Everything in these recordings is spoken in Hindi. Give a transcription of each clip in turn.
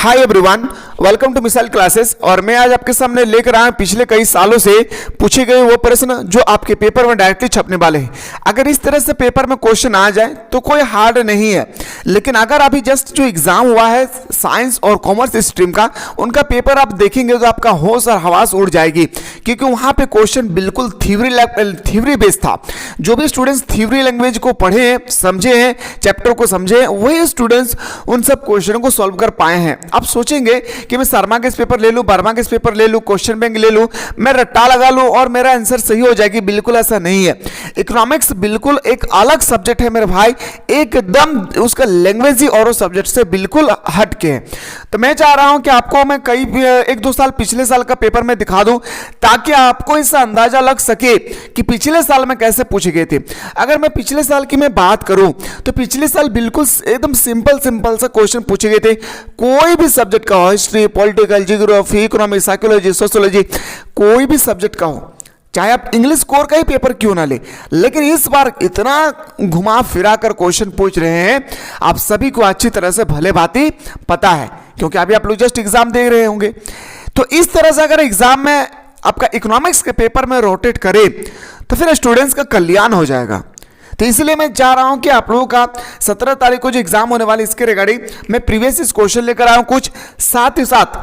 Hi everyone, welcome to missile classes. और मैं आज आपके सामने लेकर आया पिछले कई सालों से पूछे गए वो प्रश्न जो आपके पेपर में डायरेक्टली छपने वाले हैं। अगर इस तरह से पेपर में क्वेश्चन आ जाए तो कोई हार्ड नहीं है, लेकिन अगर अभी जस्ट जो एग्जाम हुआ है साइंस और कॉमर्स स्ट्रीम का, उनका पेपर आप देखेंगे तो आपका होश और हवास उड़ जाएगी, क्योंकि वहां पे क्वेश्चन बिल्कुल थ्योरी बेस्ड था। जो भी स्टूडेंट्स थ्योरी लैंग्वेज को पढ़े हैं, समझे हैं, चैप्टर को समझे, वही स्टूडेंट्स उन सब क्वेश्चनों को सॉल्व कर पाए हैं। आप सोचेंगे कि मैं शर्मा के पेपर ले लूं, वर्मा के पेपर ले लूं, क्वेश्चन बैंक ले लूं, मैं रट्टा लगा लूं और मेरा आंसर सही हो जाएगी। बिल्कुल ऐसा नहीं है। इकोनॉमिक्स बिल्कुल एक अलग सब्जेक्ट है मेरे भाई, एकदम उसका लैंग्वेज ही और सब्जेक्ट से बिल्कुल हट के है। तो मैं चाह रहा हूं कि आपको मैं कई 1-2 साल पिछले साल का पेपर में दिखा दूं, ताकि आपको इससे अंदाजा लग सके कि पिछले साल में कैसे पूछे गए थे। अगर मैं पिछले साल की मैं बात करूं तो पिछले साल बिल्कुल एकदम सिंपल सा क्वेश्चन पूछे गए थे। कोई भी सब्जेक्ट का हो, history, political, geography, economics, psychology, sociology, कोई भी सब्जेक्ट का हो, चाहे आप इंग्लिश कोर का ही पेपर क्यों ना ले, लेकिन इस बार इतना घुमा फिरा कर क्वेश्चन पूछ रहे हैं, आप सभी को अच्छी तरह से भले भांति पता है, क्योंकि अभी आप लोग जस्ट एग्जाम दे रहे होंगे। तो इस तरह से अगर एग्जाम में आपका इकोनॉमिक्स के पेपर में रोटेट करे तो फिर स्टूडेंट्स का कल्याण हो जाएगा। तो इसलिए मैं चाह रहा हूं कि आप लोगों का 17 तारीख को जो एग्जाम होने वाली, इसके रिगार्डिंग मैं प्रीवियस क्वेश्चन लेकर आया हूं कुछ, साथ ही साथ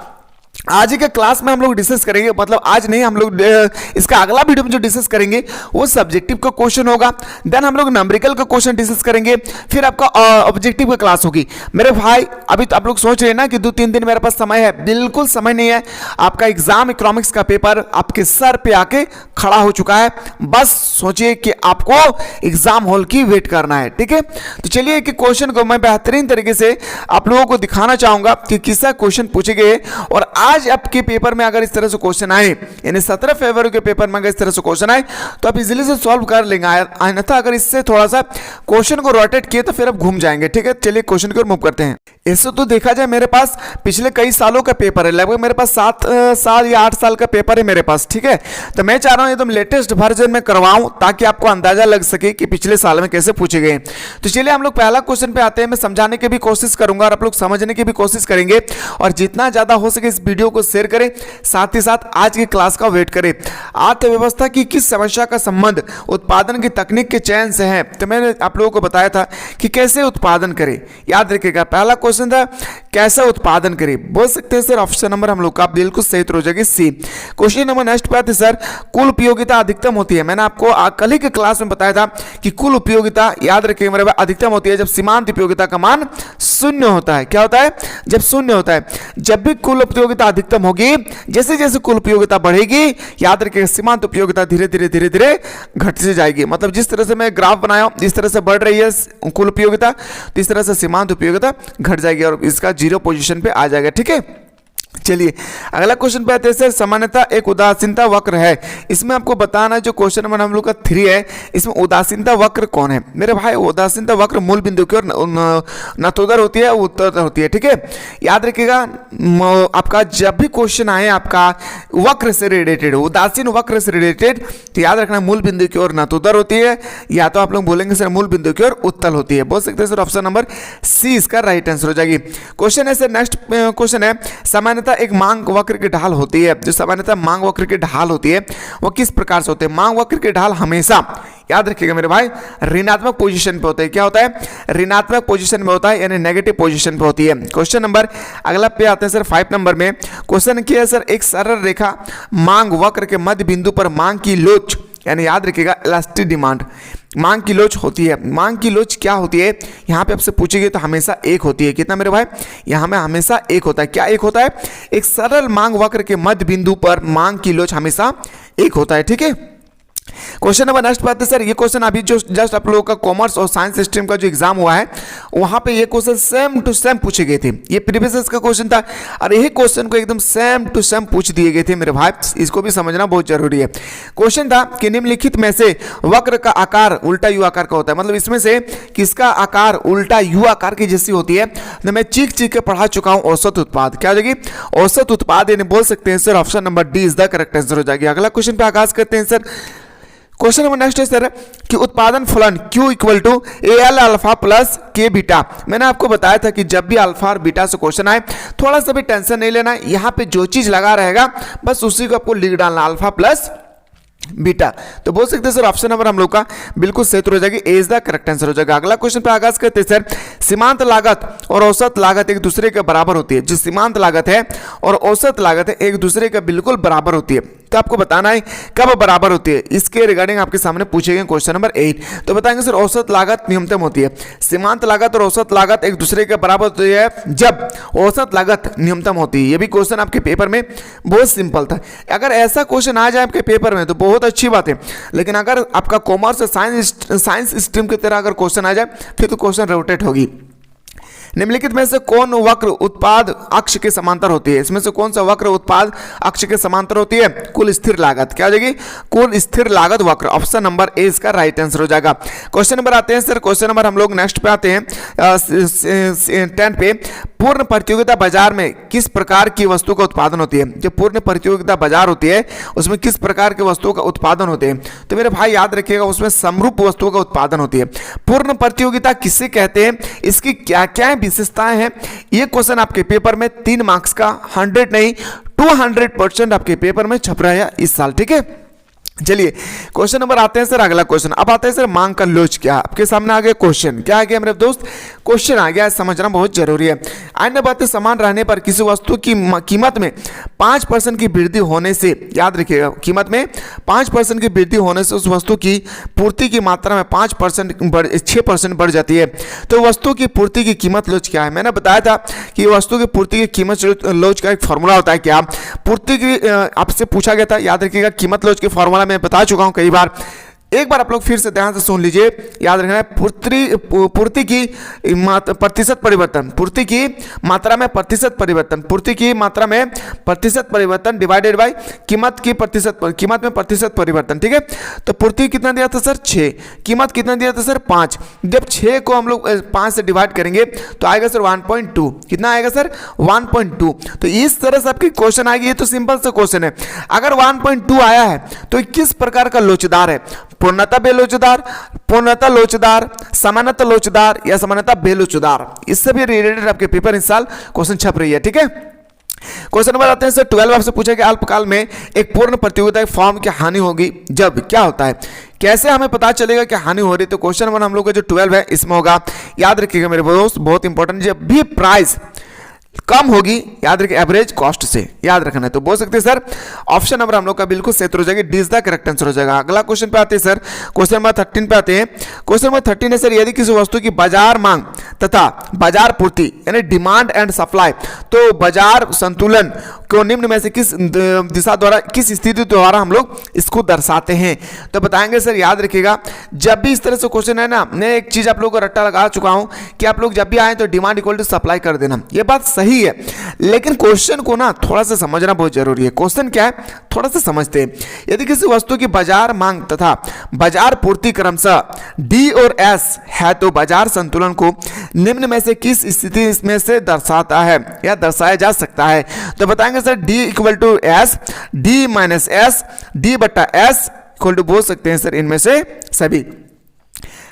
आज ही के क्लास में हम लोग डिस्कस करेंगे, मतलब आज नहीं, हम लोग इसका अगला वीडियो में जो डिस्कस करेंगे वो सब्जेक्टिव का क्वेश्चन होगा। देन हम लोग न्यूमेरिकल का क्वेश्चन डिस्कस करेंगे, फिर आपका ऑब्जेक्टिव का क्लास होगी। मेरे भाई अभी तो आप लोग सोच रहे हैं ना कि 2-3 दिन मेरे पास समय है, बिल्कुल समय नहीं है। आपका एग्जाम इकोनॉमिक्स का पेपर आपके सर पे आके खड़ा हो चुका है, बस सोचिए कि आपको एग्जाम हॉल की वेट करना है। ठीक है, तो चलिए कि क्वेश्चन को मैं बेहतरीन तरीके से आप लोगों को दिखाना चाहूंगा कि किसका क्वेश्चन पूछे गए। और आज आपके पेपर में अगर इस तरह से क्वेश्चन आए, यानी 17 फरवरी के पेपर में अगर इस तरह से क्वेश्चन आए तो आप इजीली से सॉल्व कर लेंगे। अन्यथा अगर इससे थोड़ा सा क्वेश्चन को रोटेट किए तो फिर आप घूम जाएंगे। ठीक है, चलिए क्वेश्चन की ओर मूव करते हैं। ऐसे तो देखा जाए मेरे पास पिछले कई सालों का पेपर है, लगभग मेरे पास 7 साल या 8 साल का पेपर है मेरे पास। ठीक है, तो मैं चाह रहा हूं एकदम लेटेस्ट वर्जन में करवाऊं, ताकि आपको अंदाजा लग सके कि पिछले साल में कैसे पूछे गए। तो चलिए हम लोग पहला क्वेश्चन पे आते हैं। मैं समझाने की भी कोशिश करूंगा और आप लोग समझने की भी कोशिश करेंगे, और जितना ज्यादा हो सके इस वीडियो को शेयर करें, साथ ही साथ आज की क्लास का वेट करें। अर्थव्यवस्था की किस समस्या का संबंध उत्पादन की तकनीक के चयन से है? तो मैंने आप लोगों को बताया था कि कैसे उत्पादन करें। याद रखिएगा, पहला क्वेश्चन था कैसे उत्पादन करें। बोल सकते हैं सर ऑप्शन नंबर हम लोग का बिल्कुल सही हो जाएगी सी। क्वेश्चन नंबर नेक्स्ट पे आते सर, कुल उपयोगिता अधिकतम होती है। मैंने आपको कल ही के क्लास में बताया था कि कुल उपयोगिता, याद रखिएगा मेरे भाई, अधिकतम होती है जब सीमांत उपयोगिता का मान 0 होता है। क्या होता है? जब 0 होता है। जब भी कुल उपयोगिता अधिकतम होगी, जैसे जैसे कुल उपयोगिता बढ़ेगी, याद रखिएगा सीमांत उपयोगिता धीरे धीरे घटती जाएगी। मतलब जिस तरह से मैं ग्राफ बनाया, जिस तरह से बढ़ रही है कुल उपयोगिता, तो इस तरह से सीमांत उपयोगिता घट जाएगी और इसका 0 पोजीशन पे आ जाएगा। ठीक है, चलिए अगला क्वेश्चन पे आते हैं सर, सामान्यतः एक उदासीनता वक्र है। इसमें आपको बताना, जो क्वेश्चन नंबर हम लोग का 3 है, इसमें उदासीनता वक्र कौन है? मेरे भाई उदासीनता वक्र मूल बिंदु की ओर नतोदर होती है, उत्तरोत्तर होती है। ठीक है, याद रखिएगा आपका जब भी क्वेश्चन आए आपका वक्र से रिलेटेड, उदासीन वक्र से रिलेटेड, तो याद रखना मूल बिंदु की ओर नतोदर होती है, या तो आप लोग बोलेंगे सर मूल बिंदु की ओर उत्तल होती है। बोल सकते हैं सर ऑप्शन नंबर सी इसका राइट आंसर हो जाएगी। क्वेश्चन है सर, नेक्स्ट क्वेश्चन है, सामान्यतः एक मांग वक्र की ढाल होती है। जो सामान्यतः मांग वक्र की ढाल होती है वो किस प्रकार से होते हैं? मांग वक्र की ढाल हमेशा, याद रखिएगा मेरे भाई, ऋणात्मक पोजीशन पे होता है। क्या होता है? ऋणात्मक पोजीशन में होता है, यानी नेगेटिव पोजीशन पे होती है। क्वेश्चन नंबर अगला पे आते हैं सर 5 नंबर में। क्वेश्चन किया है सर, एक सरल रेखा मांग वक्र के मध्य बिंदु पर मांग की लोच, यानी याद रखिएगा इलास्टिक डिमांड, मांग की लोच होती है। मांग की लोच क्या होती है? यहाँ पे आपसे पूछेगी तो हमेशा एक होती है। कितना मेरे भाई? यहाँ में हमेशा एक होता है। क्या एक होता है? एक सरल मांग वक्र के मध्य बिंदु पर मांग की लोच हमेशा एक होता है। ठीक है, क्वेश्चन नंबर नेक्स्ट बात है सर, ये क्वेश्चन अभी जो जस्ट आप लोगों का कॉमर्स और साइंस स्ट्रीम का जो एग्जाम हुआ है, वहां पे ये क्वेश्चन सेम टू सेम पूछे गए थे। ये प्रीवियस का क्वेश्चन था और यही क्वेश्चन को एकदम सेम टू सेम पूछ दिए गए थे मेरे भाई, इसको भी समझना बहुत जरूरी है। क्वेश्चन था कि निम्नलिखित में से वक्र का आकार उल्टा यू आकार का होता है। मतलब इसमें से किसका आकार उल्टा यू आकार की जैसी होती है? तो मैं चीख के पढ़ा चुका हूं, औसत उत्पाद। क्या हो जाएगी? औसत उत्पाद, यानी बोल सकते हैं sir option number D is the correct answer हो जाएगी। अगला क्वेश्चन पे आगाज करते हैं सर। क्वेश्चन नंबर नेक्स्ट है सर कि उत्पादन फलन Q equal to AL alpha plus K beta. मैंने आपको बताया था कि जब भी अल्फा और बीटा से क्वेश्चन आए थोड़ा सा भी टेंशन नहीं लेना, यहाँ पे जो चीज लगा रहेगा बस उसी को आपको लिख डालना, अल्फा प्लस बीटा। तो बोल सकते हैं सर ऑप्शन नंबर हम लोग का बिल्कुल सही हो जाएगी, ए इज द करेक्ट आंसर हो जाएगा। अगला क्वेश्चन पे आगाज करते हैं सर, सीमांत लागत और औसत लागत एक दूसरे के बराबर होती है। जो सीमांत लागत है और औसत लागत है एक दूसरे के बिल्कुल बराबर होती है, तो आपको बताना है कब बराबर होती है। इसके रिगार्डिंग आपके सामने पूछे गए क्वेश्चन नंबर 8। तो बताएंगे सर औसत लागत न्यूनतम होती है, सीमांत लागत और औसत लागत एक दूसरे के बराबर होती है जब औसत लागत न्यूनतम होती है। ये भी क्वेश्चन आपके पेपर में बहुत सिंपल था। अगर ऐसा क्वेश्चन आ जाए आपके पेपर में तो बहुत अच्छी बात है, लेकिन अगर आपका कॉमर्स साइंस स्ट्रीम की तरह अगर क्वेश्चन आ जाए फिर तो क्वेश्चन रोटेट होगी। निम्नलिखित में से कौन वक्र उत्पाद अक्ष के समांतर होती है? इसमें से कौन सा वक्र उत्पाद अक्ष के समांतर होती है? कुल स्थिर लागत। क्या हो जाएगी? कुल स्थिर लागत वक्र। ऑप्शन नंबर ए इसका राइट आंसर हो जाएगा। क्वेश्चन नंबर आते हैं सर, क्वेश्चन नंबर हम लोग नेक्स्ट पे आते हैं 10 पे। पूर्ण प्रतियोगिता बाजार में किस प्रकार की वस्तु का उत्पादन होती है? जो पूर्ण प्रतियोगिता बाजार होती है उसमें किस प्रकार की वस्तुओं का उत्पादन होते हैं? तो मेरे भाई याद रखिएगा उसमें समरूप वस्तुओं का उत्पादन होती है। पूर्ण प्रतियोगिता किसे कहते हैं, इसकी क्या क्या विशेषताएं हैं? ये क्वेश्चन आपके पेपर में 3 मार्क्स का 100 नहीं 200% आपके पेपर में छप रहा है इस साल। ठीक है, चलिए क्वेश्चन नंबर आते हैं सर अगला क्वेश्चन। अब आते हैं सर मांग का लोच क्या? आपके सामने आ गया क्वेश्चन। क्या आ गया मेरे दोस्त? क्वेश्चन आ गया, समझना बहुत जरूरी है। अन्य बातें समान रहने पर किसी वस्तु की कीमत में 5% की वृद्धि होने से, याद रखिएगा कीमत में 5% की वृद्धि होने से उस वस्तु की पूर्ति की मात्रा में 6% बढ़ जाती है। तो वस्तु की पूर्ति की कीमत लोच क्या है? मैंने बताया था कि वस्तु की पूर्ति की कीमत लोच का एक फॉर्मूला होता है। क्या पूर्ति की आपसे पूछा गया था, याद रखिएगा कीमत लोच के फॉर्मूला मैं बता चुका हूं कई बार। एक बार आप लोग फिर से ध्यान से सुन लीजिए, याद रखना है पूर्ति की प्रतिशत परिवर्तन, पूर्ति की मात्रा में प्रतिशत परिवर्तन, पूर्ति की मात्रा में प्रतिशत परिवर्तन डिवाइडेड बाय कीमत की प्रतिशत, कीमत में प्रतिशत परिवर्तन। ठीक है, तो पूर्ति कितना दिया था सर? 6। कीमत कितना दिया था सर? 5। जब 6 को हम लोग 5 से डिवाइड करेंगे तो आएगा सर 1.2। कितना आएगा सर? 1.2। तो इस तरह से आपकी क्वेश्चन आएगी। ये तो सिंपल सा क्वेश्चन है। अगर 1.2 आया है तो किस प्रकार का लोचदार है? पूर्णतः बेलोचदार, पूर्णतः लोचदार, सामान्यतः लोचदार या सामान्यतः बेलोचदार? इससे भी रिलेटेड आपके पेपर इस साल क्वेश्चन छप रही है। ठीक है, क्वेश्चन नंबर आते हैं सर 12। आपसे पूछा कि अल्पकाल में एक पूर्ण प्रतियोगिता फॉर्म की हानि होगी जब क्या होता है? कैसे हमें पता चलेगा कि हानि हो रही? तो क्वेश्चन नंबर हम लोग का जो 12 है इसमें होगा, याद रखिएगा मेरे दोस्त बहुत इंपॉर्टेंट, जब भी प्राइस कम होगी, याद रखिए एवरेज कॉस्ट से, याद रखना है। तो बोल सकते हैं सर ऑप्शन नंबर हम लोग का बिल्कुल सही हो जाएगा, D is the correct answer हो जाएगा। अगला क्वेश्चन पे आते हैं सर, क्वेश्चन नंबर 13 पे आते हैं। क्वेश्चन नंबर 13 है सर, यदि किसी वस्तु की बाजार मांग तथा बाजार पूर्ति यानी डिमांड एंड सप्लाई, तो बाजार संतुलन को निम्न में से किस दिशा द्वारा, किस स्थिति द्वारा हम लोग इसको दर्शाते हैं? तो बताएंगे सर, याद रखिएगा जब भी इस तरह से क्वेश्चन है ना, मैं एक चीज आप लोगों को रट्टा लगा चुका हूं कि आप लोग जब भी आए तो डिमांड इक्वल टू सप्लाई कर देना। ये बात सही है, लेकिन क्वेश्चन को ना थोड़ा सा समझना बहुत जरूरी है। क्वेश्चन क्या है थोड़ा सा समझते हैं। यदि किसी वस्तु की बाजार मांग तथा बाजार पूर्ति क्रमशः डी और एस है तो बाजार संतुलन को निम्न में से किस स्थिति में से दर्शाता है या दर्शाया जा सकता है? तो बताएंगे sir D equal to S, D minus S, D बटा एस इक्वल टू बोल सकते हैं सर इनमें से सभी।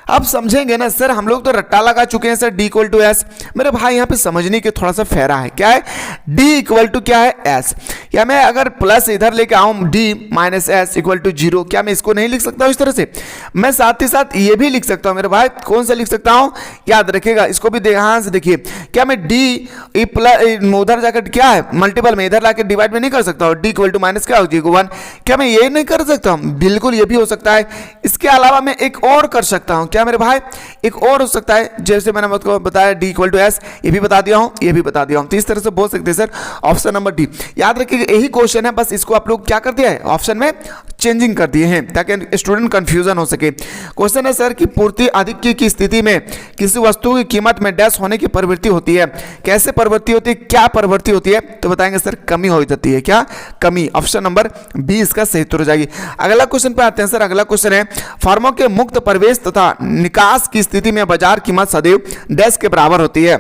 अब समझेंगे ना सर, हम लोग तो रट्टा लगा चुके हैं sir D equal to S. मेरे भाई यहाँ पे समझने के थोड़ा सा फेरा है। क्या है? डी इक्वल टू क्या है? एस। या मैं अगर प्लस इधर लेके आऊँ D minus S equal to 0, क्या मैं इसको नहीं लिख सकता हूँ इस तरह से? मैं साथ ही साथ ये भी लिख सकता हूँ मेरे भाई। कौन सा लिख सकता हूँ? याद रखिएगा इसको भी ध्यान से देखिए। क्या मैं डी प्लस उधर जाकर क्या है मल्टीपल में इधर लाकर डिवाइड में नहीं कर सकता हूँ? डी इक्वल टू माइनस क्या हो जाएगा 1। क्या मैं ये नहीं कर सकता हूँ? बिल्कुल ये भी हो सकता है। इसके अलावा मैं एक और कर सकता हूँ। क्या मेरे भाई? एक और हो सकता है, जैसे मैंने आपको बताया डी इक्वल टू एस, ये भी बता दिया हूं, ये भी बता दिया हूं। तो इस तरह से बोल सकते हैं सर ऑप्शन नंबर डी। याद रखिएगा यही क्वेश्चन है, बस इसको आप लोग क्या कर दिया है ऑप्शन में चेंजिंग कर दिए हैं ताकि स्टूडेंट कंफ्यूजन हो सके। क्वेश्चन है सर कि पूर्ति अधिक की स्थिति में किसी वस्तु की कीमत में डैश होने की प्रवृत्ति होती है। कैसे प्रवृत्ति होती है? क्या प्रवृत्ति होती है? तो बताएंगे सर कमी हो जाती है। क्या? कमी। ऑप्शन नंबर बी इसका सही उत्तर हो जाएगी। अगला क्वेश्चन पे आते हैं सर। अगला क्वेश्चन है फर्मों के मुक्त प्रवेश तथा निकास की स्थिति में बाजार कीमत सदैव डैश के बराबर होती है।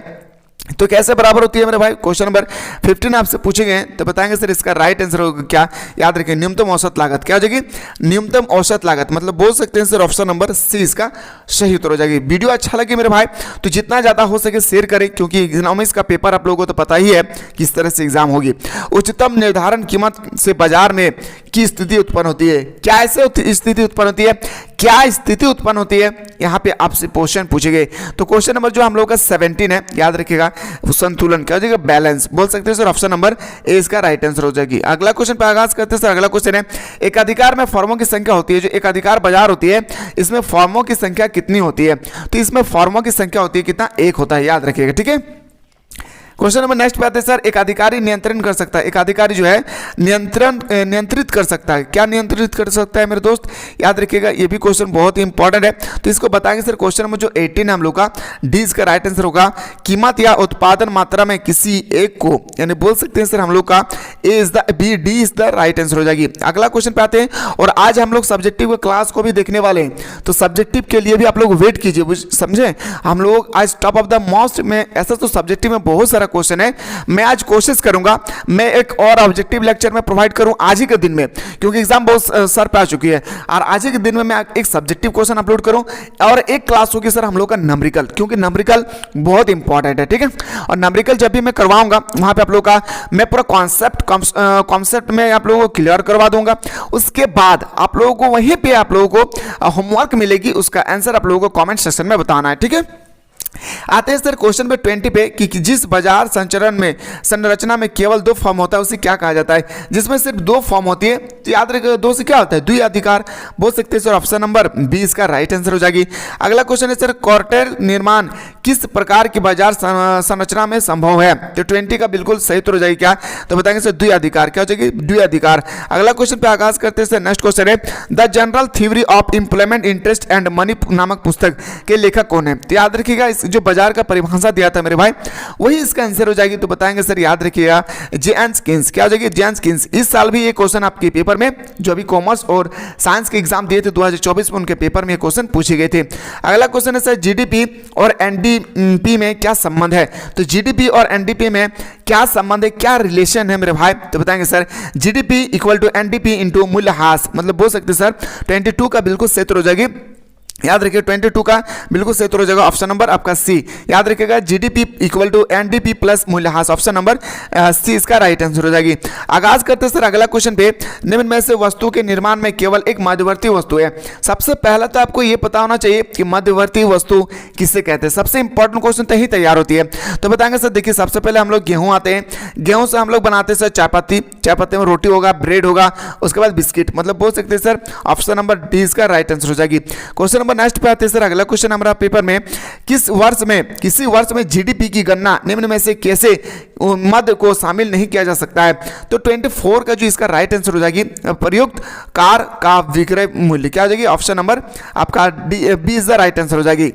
तो कैसे बराबर होती है मेरे भाई, क्वेश्चन नंबर 15 आपसे पूछे गए तो बताएंगे सर इसका राइट आंसर होगा क्या। याद रखिए न्यूनतम औसत लागत क्या हो जाएगी, न्यूनतम औसत लागत, मतलब बोल सकते हैं सर ऑप्शन नंबर सी इसका सही उत्तर हो जाएगी। वीडियो अच्छा लगे मेरे भाई तो जितना ज़्यादा हो सके शेयर करें, क्योंकि इकोनॉमिक्स का पेपर आप लोगों को तो पता ही है किस तरह से एग्जाम होगी। उच्चतम निर्धारण कीमत से बाजार में की स्थिति उत्पन्न होती है, क्या ऐसे स्थिति उत्पन्न होती है, क्या स्थिति उत्पन्न होती है, यहाँ पे आपसे क्वेश्चन पूछे गए। तो क्वेश्चन नंबर जो हम लोग का 17 है, याद रखिएगा संतुलन क्या हो जाएगा, बैलेंस, बोल सकते हैं सर ऑप्शन नंबर ए इसका राइट आंसर हो जाएगी। अगला क्वेश्चन पे आगाज करते हैं सर। अगला क्वेश्चन है एकाधिकार में फर्मों की संख्या होती है, जो एकाधिकार बाजार होती है इसमें फर्मों की संख्या कितनी होती है, तो इसमें फर्मों की संख्या होती है कितना, एक होता है, याद रखिएगा, ठीक है। क्वेश्चन नंबर नेक्स्ट पे आते हैं सर, एक अधिकारी नियंत्रण कर सकता है, एक अधिकारी जो है नियंत्रित कर सकता है, क्या नियंत्रित कर सकता है मेरे दोस्त, याद रखिएगा ये भी क्वेश्चन बहुत ही इंपॉर्टेंट है। तो इसको बताएंगे सर क्वेश्चन नंबर जो 18 है हम लोग का, डी इसका राइट आंसर होगा, कीमत या उत्पादन मात्रा में किसी एक को, यानी बोल सकते हैं सर हम लोग का A is the B, D is the right answer हो जाएगी। अगला क्वेश्चन पे आते हैं और आज हम लोग सब्जेक्टिव क्लास को भी देखने वाले हैं, तो सब्जेक्टिव के लिए भी आप लोग वेट कीजिए, समझे। हम लोग आज टॉप ऑफ द मोस्ट में, ऐसा तो सब्जेक्टिव में बहुत सारा क्वेश्चन है, मैं आज कोशिश करूंगा मैं एक और ऑब्जेक्टिव लेक्चर में प्रोवाइड करूं आज ही के दिन में, क्योंकि एग्जाम बहुत सर पे आ चुकी है, और आज ही के दिन में मैं एक सब्जेक्टिव क्वेश्चन अपलोड करूं और एक क्लास होगी सर हम लोग का नंबरिकल, क्योंकि नंबरिकल बहुत इंपॉर्टेंट है, ठीक है। और नंबरिकल जब भी मैं करवाऊंगा वहां पे आप लोग का मैं पूरा कॉन्सेप्ट में आप लोगों को क्लियर करवा दूंगा। उसके बाद आप लोगों को वहीं पे आप लोगों को होमवर्क मिलेगी, उसका आंसर आप लोगों को कमेंट सेक्शन में बताना है, ठीक है। आते हैं सर क्वेश्चन पे 20 पे कि जिस बाजार संचरण में संरचना में केवल दो फॉर्म होता है उसे क्या कहा जाता है, जिसमें सिर्फ दो फॉर्म होती है, तो याद रखिएगा दो से क्या होता है, द्विअधिकार, बोल सकते हैं सर ऑप्शन नंबर बी इसका राइट आंसर हो जाएगी। अगला क्वेश्चन है सर क्वार्टर निर्माण किस प्रकार की बाजार संरचना में संभव है, तो 20 का बिल्कुल सही उत्तर हो जाएगी क्या, तो बताएंगे सर द्विअधिकार, क्या हो जाएगी, द्विअधिकार। अगला क्वेश्चन पे आगाज करते हैं सर। नेक्स्ट क्वेश्चन है the general theory of employment interest and money नामक पुस्तक के लेखक कौन है, तो याद रखिएगा जो बाजार का परिभाषा दिया था मेरे भाई वही इसका आंसर हो जाएगी, तो बताएंगे सर याद रखिएगा जेएन स्किन्स, क्या हो जाएगी, जेएन स्किन्स। इस साल भी ये क्वेश्चन आपके पेपर में जो अभी कॉमर्स और साइंस के एग्जाम दिए थे 2024 में, उनके पेपर में ये क्वेश्चन पूछे गए थे। अगला क्वेश्चन है सर जीडीपी और एनडीपी में क्या संबंध है, तो जीडीपी और एनडीपी में क्या संबंध है, क्या रिलेशन है मेरे भाई, तो बताएंगे sir GDP equal to NDP into मूल्यह्रास, मतलब बोल सकते सर 22 का बिल्कुल सही उत्तर हो जाएगी। याद रखिए 22 का बिल्कुल सही उत्तर हो जाएगा ऑप्शन नंबर आपका सी। याद रखिएगा GDP equal to NDP plus मूल्यह्रास, ऑप्शन नंबर सी इसका राइट आंसर हो जाएगी। आगाज करते हैं सर अगला क्वेश्चन पे, निम्न में से वस्तु के निर्माण में केवल एक मध्यवर्ती वस्तु है। सबसे पहला तो आपको ये पता होना चाहिए कि मध्यवर्ती वस्तु किसे कहते हैं, सबसे इंपॉर्टेंट क्वेश्चन तो ही तैयार होती है। तो बताएंगे सर देखिए सबसे पहले हम लोग गेहूं आते हैं, गेहूं से हम लोग बनाते हैं सर चायपत्ती, चायपत्ती में रोटी होगा, ब्रेड होगा, उसके बाद बिस्किट, मतलब बोल सकते हैं सर ऑप्शन नंबर डी इसका राइट आंसर हो जाएगी। क्वेश्चन नंबर नेक्स्ट पे आते हैं सर। अगला क्वेश्चन हमारा पेपर में किसी वर्ष में जीडीपी की गणना निम्न में से कैसे मद को शामिल नहीं किया जा सकता है, तो 24 का जो इसका राइट आंसर हो जाएगी प्रयुक्त कार का विक्रय मूल्य, क्या हो जाएगी, ऑप्शन नंबर आपका B is the right answer हो जाएगी।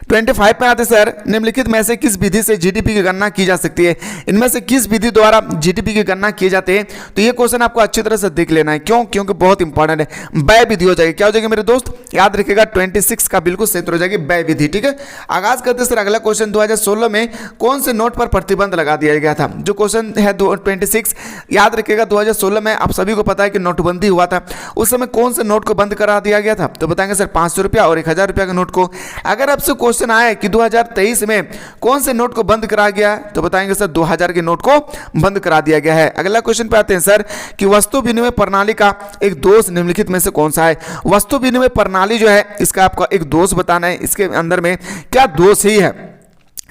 25 पे आते सर निम्नलिखित में से किस विधि से जीडीपी की गणना की जा सकती है, इनमें से किस विधि द्वारा जीडीपी की गणना किए जाते हैं, तो ये क्वेश्चन आपको अच्छी तरह से देख लेना है, क्यों, क्योंकि बहुत इंपॉर्टेंट है। व्यय विधि हो जाएगी, क्या हो जाएगी मेरे दोस्त, याद रखिएगा 26 का बिल्कुल सही उत्तर हो जाएगी व्यय विधि, ठीक है। आगाज करते सर अगला क्वेश्चन 2016 में कौन से नोट पर प्रतिबंध लगा दिया गया था, जो क्वेश्चन है 26, याद रखिएगा 2016 में आप सभी को पता है कि नोटबंदी हुआ था, उस समय कौन से नोट को बंद करा दिया गया था, तो बताएंगे सर 500 रुपया और 1000 रुपया के नोट को। अगर आपसे क्वेश्चन आए कि 2023 में कौन से नोट को बंद करा गया, तो बताएंगे सर 2000 के नोट को बंद करा दिया गया है। अगला क्वेश्चन पे आते हैं सर कि वस्तु विनिमय प्रणाली का एक दोष निम्नलिखित में से कौन सा है, वस्तु विनिमय प्रणाली जो है इसका आपका एक दोष बताना है, इसके अंदर में क्या दोष ही है,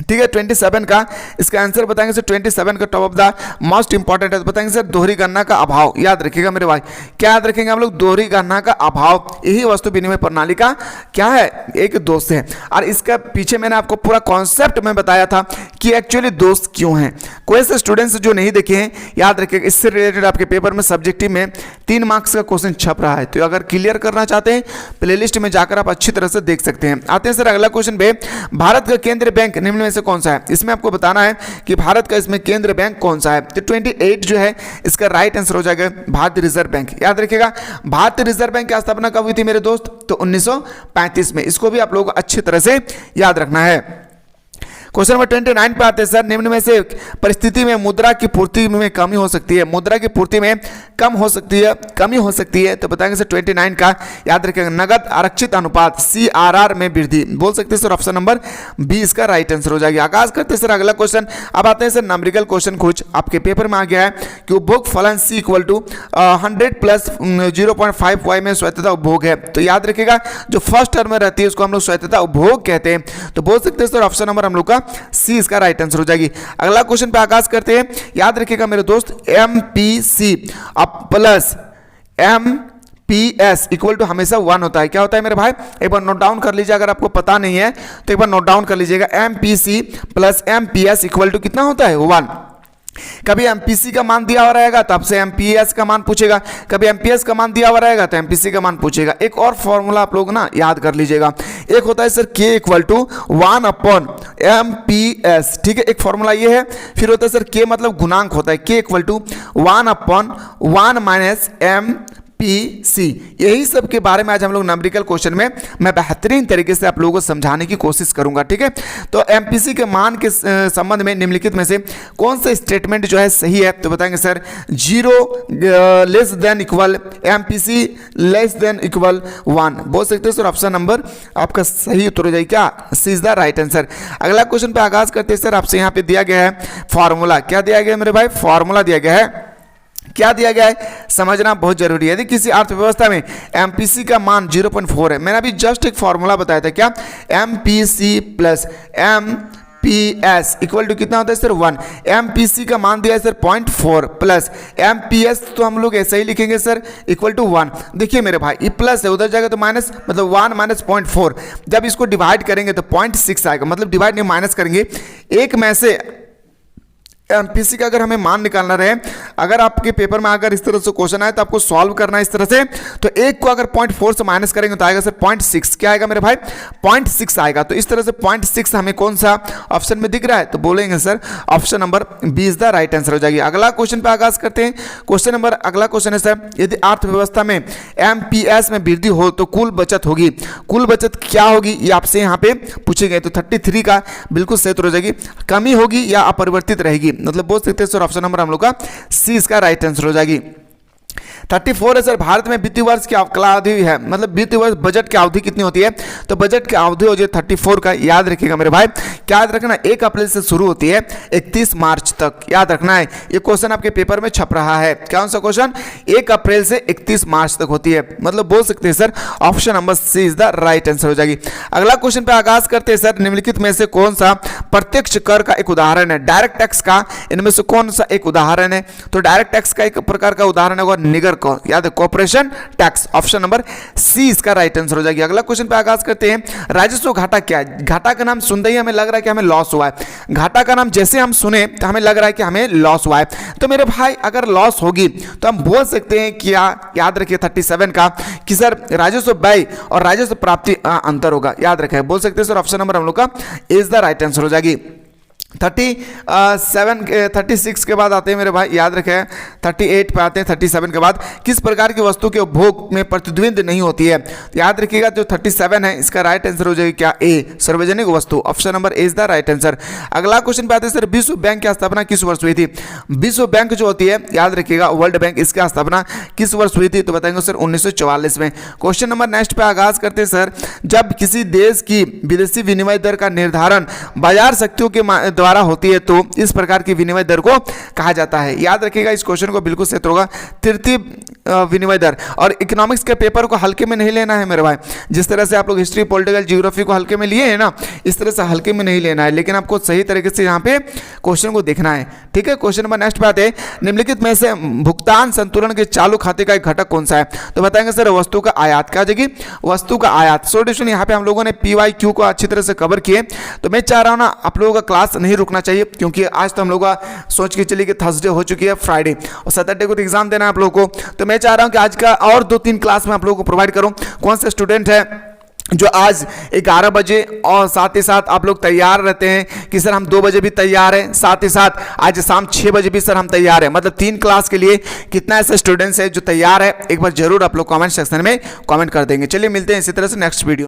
ठीक है। 27 का इसका आंसर बताएंगे सर 27 का top of the most important है, बताएंगे सर दोहरी गणना का अभाव, याद रखिएगा मेरे भाई, क्या याद रखेंगे हम लोग, दोहरी गणना का अभाव, यही वस्तु विनिमय प्रणाली का क्या है, एक दोष है। और इसका पीछे मैंने आपको पूरा कॉन्सेप्ट में बताया था कि एक्चुअली दोष क्यों है। कोई से स्टूडेंट्स जो नहीं देखे हैं याद रखिएगा, इससे रिलेटेड आपके पेपर में सब्जेक्टिव में 3 मार्क्स का क्वेश्चन छप रहा है, तो अगर क्लियर करना चाहते हैं प्लेलिस्ट में जाकर आप अच्छी तरह से देख सकते हैं। आते हैं सर अगला क्वेश्चन पे, भारत का केंद्रीय बैंक निम्न से कौन सा है, इसमें आपको बताना है कि भारत का इसमें केंद्रीय बैंक कौन सा है, तो 28 जो है इसका राइट आंसर हो जाएगा भारतीय रिजर्व बैंक। याद रखिएगा भारतीय रिजर्व बैंक की स्थापना कब हुई थी मेरे दोस्त, तो 1935 में, इसको भी आप लोगों को अच्छी तरह से याद रखना है। क्वेश्चन नंबर 29 पे आते हैं सर। निम्न में से परिस्थिति में मुद्रा की पूर्ति में कमी हो सकती है, मुद्रा की पूर्ति में कम हो सकती है, कमी हो सकती है, तो बताएंगे सर 29 का। याद रखिएगा नगद आरक्षित अनुपात CRR में वृद्धि, बोल सकते हैं सर ऑप्शन नंबर 20 का राइट आंसर हो जाएगी। आगाज करते हैं सर अगला क्वेश्चन। अब आते हैं सर न्यूमेरिकल क्वेश्चन कुछ आपके पेपर में आ गया है कि उपभोग फलन C equal to 100 plus 0.5 y में स्वायत्तता उपभोग है। तो याद रखिएगा जो फर्स्ट टर्म में रहती है उसको हम लोग स्वायत्तता उपभोग कहते हैं, तो बोल सकते हैं सर ऑप्शन नंबर हम लोग का C इसका राइट आंसर हो जाएगी। अगला क्वेश्चन पे आगाज करते हैं। याद रखिएगा मेरे दोस्त MPC अब प्लस MPS इक्वल टू हमेशा 1 होता है। क्या होता है मेरे भाई, एक बार नोट डाउन कर लीजिए, अगर आपको पता नहीं है तो एक बार नोट डाउन कर लीजिएगा। MPC plus MPS equal to कितना होता है 1। कभी MPC का मान दिया हुआ रहेगा तो आपसे MPS का मान पूछेगा, कभी MPS का मान दिया हुआ रहेगा तो MPC का मान पूछेगा। एक और फॉर्मूला आप लोग ना याद कर लीजिएगा, एक होता है sir K equal to 1 upon MPS, ठीक है, एक फॉर्मूला ये है। फिर होता है सर K मतलब गुणांक होता है, K equal to 1 upon 1 minus MPC। यही सब के बारे में आज हम लोग न्यूमेरिकल क्वेश्चन में मैं बेहतरीन तरीके से आप लोगों को समझाने की कोशिश करूंगा, ठीक है। तो MPC के मान के संबंध में निम्नलिखित में से कौन सा स्टेटमेंट जो है सही है, तो बताएंगे sir 0 less than equal MPC less than equal 1, बोल सकते हैं सर ऑप्शन नंबर आपका सही उत्तर हो जाएगी क्या, सी इज द राइट आंसर। अगला क्वेश्चन पे आगाज करते हैं सर। आपसे यहाँ पे दिया गया है फॉर्मूला, क्या दिया गया है मेरे भाई, फॉर्मूला दिया गया है। क्या दिया गया है समझना बहुत जरूरी है। यदि किसी अर्थव्यवस्था में MPC का मान 0.4 है, मैंने अभी जस्ट एक फॉर्मूला बताया था, क्या MPC plus MPS equal to कितना होता है सर 1। MPC का मान दिया है सर 0.4 प्लस MPS तो हम लोग ऐसे ही लिखेंगे सर इक्वल टू 1। देखिए मेरे भाई ये प्लस है, उधर जाएगा तो माइनस, मतलब 1 माइनस 0.4, जब इसको डिवाइड करेंगे तो 0.6 आएगा, मतलब डिवाइड नहीं माइनस करेंगे। एक में से MPC का अगर हमें मान निकालना रहे, अगर आपके पेपर में अगर इस तरह से क्वेश्चन आए तो आपको सॉल्व करना है इस तरह से, तो एक को अगर 0.4 से माइनस करेंगे तो आएगा सर 0.6। क्या आएगा मेरे भाई 0.6 आएगा। तो इस तरह से 0.6 हमें कौन सा ऑप्शन में दिख रहा है, तो बोलेंगे sir option number 20 the right answer हो जाएगी। अगला क्वेश्चन पे आगाज करते हैं। क्वेश्चन नंबर अगला क्वेश्चन है सर, यदि अर्थव्यवस्था में MPS में वृद्धि हो तो कुल बचत होगी, कुल बचत क्या होगी ये आपसे यहाँ पे पूछे गए, तो 33 का बिल्कुल सही उत्तर हो जाएगी। कमी होगी या अपरिवर्तित रहेगी, मतलब बोल सकते हैं सर ऑप्शन नंबर हम लोग का सी इसका राइट आंसर हो जाएगी। 34 है सर, भारत में वित्तीय वर्ष की अवधि है, मतलब वित्तीय वर्ष बजट की अवधि कितनी होती है, तो बजट की अवधि हो जाए 34 का। याद रखिएगा मेरे भाई, क्या याद रखना, 1 अप्रैल से शुरू होती है 31 मार्च तक, याद रखना है। ये क्वेश्चन आपके पेपर में छप रहा है, कौन सा क्वेश्चन, 1 अप्रैल से 31 मार्च तक होती है, मतलब बोल सकते हैं sir option number C is the right answer हो जाएगी। अगला क्वेश्चन पे आगाज करते हैं सर। निम्नलिखित में से कौन सा प्रत्यक्ष कर का एक उदाहरण है, डायरेक्ट टैक्स का इनमें से कौन सा एक उदाहरण है, तो डायरेक्ट टैक्स का एक प्रकार का उदाहरण होगा निगर को, याद है corporation tax, option number C इसका राइट आंसर हो जाएगी। अगला क्वेश्चन पे आगाज करते हैं। राजस्व घाटा क्या है, घाटा का नाम सुनते ही हमें लग रहा है कि हमें लॉस हुआ है, घाटा का नाम जैसे हम सुने तो हमें लग रहा है कि हमें लॉस हुआ है। तो मेरे भाई अगर लॉस होगी तो हम बोल सकते हैं कि याद रखिए 37 का कि सर राजस्व व्यय और राजस्व प्राप्ति अंतर होगा, याद रखें, बोल सकते हैं सर ऑप्शन नंबर हम लोग का इज द राइट आंसर हो जाएगी। 36 के बाद आते हैं मेरे भाई, याद रखें 38 पे आते हैं 37 के बाद। किस प्रकार की वस्तु के उपभोग में प्रतिद्वंद नहीं होती है, याद रखिएगा जो 37 है इसका राइट आंसर हो जाएगी क्या, ए सार्वजनिक वस्तु, option number A is the right answer. अगला क्वेश्चन पे आते हैं सर, विश्व बैंक की स्थापना किस वर्ष हुई थी, विश्व बैंक जो होती है याद रखिएगा वर्ल्ड बैंक, इसकी स्थापना किस वर्ष हुई थी, तो बताएंगे सर 1944 में। क्वेश्चन नंबर नेक्स्ट पे आगाज करते हैं सर, जब किसी देश की विदेशी विनिमय दर का निर्धारण बाजार शक्तियों के द्वारा होती है तो इस प्रकार की विनिमय दर को कहा जाता है। याद रखिएगा इस क्वेश्चन को बिल्कुल सही होगा, तृतीय विनिमय दर। और इकोनॉमिक्स के पेपर को हल्के में नहीं लेना है मेरे भाई, जिस तरह से आप लोग हिस्ट्री पॉलिटिकल ज्योग्राफी को हल्के में लिए हैं ना, इस तरह से हल्के में नहीं लेना है, लेकिन आपको सही तरीके से यहाँ पे क्वेश्चन को देखना है, ठीक है। क्वेश्चन नंबर नेक्स्ट पे आते हैं। निम्नलिखित में से भुगतान संतुलन के चालू खाते का एक घटक कौन सा है, तो बताएंगे सर वस्तु का आयात, क्या जाएगी वस्तु का आयात। सॉल्यूशन यहाँ पे हम लोगों ने PYQ को अच्छी तरह से कवर किए, तो मैं चाह रहा हूँ ना आप लोगों का क्लास नहीं रुकना चाहिए, क्योंकि आज तो हम लोग का सोच के चलिए कि थर्सडे हो चुकी है, फ्राइडे और सैटरडे को तो एग्जाम देना है आप लोगों को, तो मैं चाह रहा हूं कि आज का और 2-3 क्लास में आप लोगों को प्रोवाइड करूं। कौन से स्टूडेंट है जो आज 11 बजे और साथ ही साथ आप लोग तैयार रहते हैं कि सर हम 2 बजे भी तैयार हैं, साथ ही साथ आज शाम 6 बजे भी सर हम तैयार हैं, मतलब 3 क्लास के लिए कितना ऐसे स्टूडेंट्स है जो तैयार है, एक बार जरूर आप लोग कमेंट सेक्शन में कमेंट कर देंगे। चलिए मिलते हैं इसी तरह से नेक्स्ट वीडियो।